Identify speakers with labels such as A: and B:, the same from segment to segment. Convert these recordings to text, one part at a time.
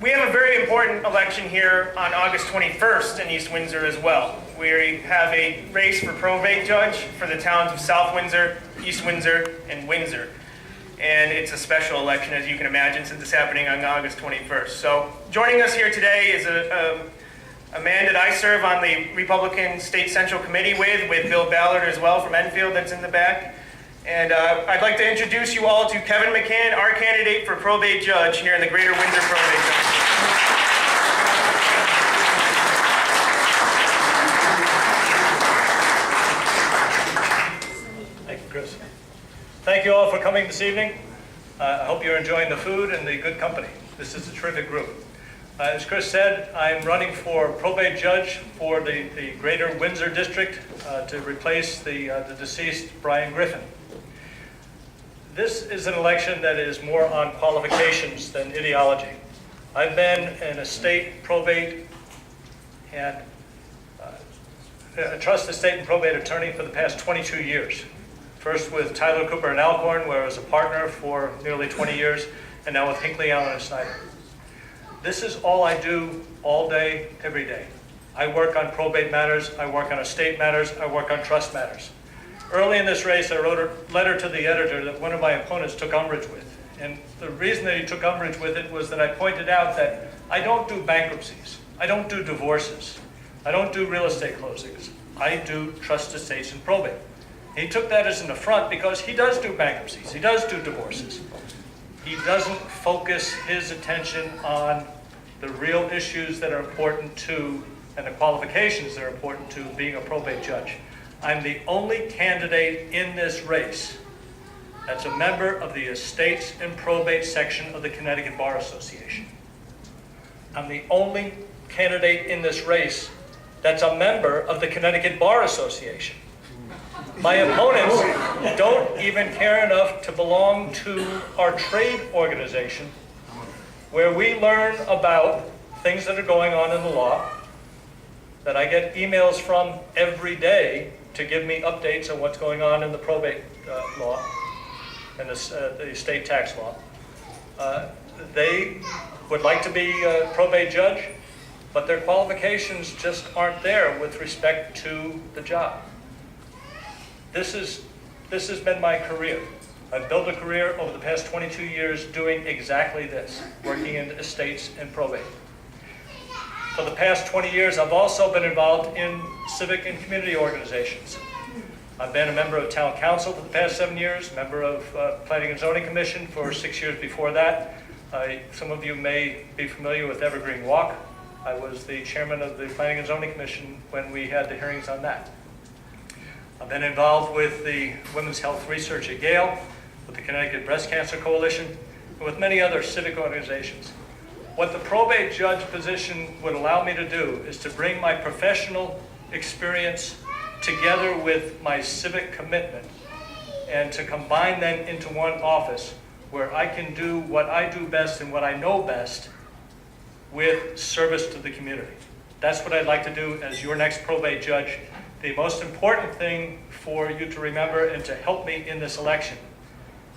A: We have a very important election here on August 21st in East Windsor as well. We have a race for probate judge for the towns of South Windsor, East Windsor, and Windsor. And it's a special election, as you can imagine, since it's happening on August 21st. So joining us here today is a man that I serve on the Republican State Central Committee with Bill Ballard as well from Enfield that's in the back. And I'd like to introduce you all to Kevin McCann, our candidate for probate judge here in the Greater Windsor Probate Center.
B: Thank you, Chris. Thank you all for coming this evening. I hope you're enjoying the food and the good company. This is a terrific group. As Chris said, I'm running for probate judge for the Greater Windsor District to replace the deceased Brian Griffin. This is an election that is more on qualifications than ideology. I've been an estate probate and a trust estate and probate attorney for the past 22 years. First with Tyler Cooper and Alcorn, where I was a partner for nearly 20 years, and now with Hinckley, Allen, and Snyder. This is all I do all day, every day. I work on probate matters, I work on estate matters, I work on trust matters. Early in this race, I wrote a letter to the editor that one of my opponents took umbrage with. And the reason that he took umbrage with it was that I pointed out that I don't do bankruptcies, I don't do divorces, I don't do real estate closings, I do trust estates and probate. He took that as an affront because he does do bankruptcies, he does do divorces. He doesn't focus his attention on the real issues that are important to, and the qualifications that are important to being a probate judge. I'm the only candidate in this race that's a member of the Estates and Probate section of the Connecticut Bar Association. I'm the only candidate in this race that's a member of the Connecticut Bar Association. My opponents don't even care enough to belong to our trade organization, where we learn about things that are going on in the law, that I get emails from every day to give me updates on what's going on in the probate law and the estate tax law. They would like to be a probate judge, but their qualifications just aren't there with respect to the job. This has been my career. I've built a career over the past 22 years doing exactly this, working in estates and probate. For the past 20 years, I've also been involved in civic and community organizations. I've been a member of town council for the past 7 years, member of Planning and Zoning Commission for 6 years before that. Some of you may be familiar with Evergreen Walk. I was the chairman of the Planning and Zoning Commission when we had the hearings on that. I've been involved with the Women's Health Research at Yale, with the Connecticut Breast Cancer Coalition, and with many other civic organizations. What the probate judge position would allow me to do is to bring my professional experience together with my civic commitment and to combine them into one office where I can do what I do best and what I know best with service to the community. That's what I'd like to do as your next probate judge. The most important thing for you to remember and to help me in this election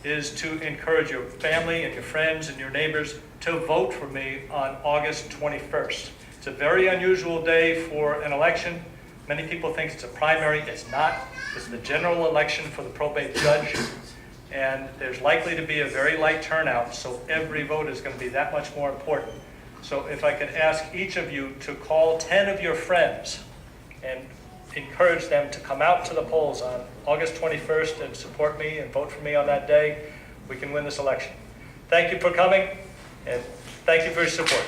B: is to encourage your family and your friends and your neighbors to vote for me on August 21st. It's a very unusual day for an election. Many people think it's a primary. It's not. It's the general election for the probate judge. And there's likely to be a very light turnout, so every vote is going to be that much more important. So if I could ask each of you to call 10 of your friends and encourage them to come out to the polls on August 21st and support me and vote for me on that day, we can win this election. Thank you for coming, and thank you for your support.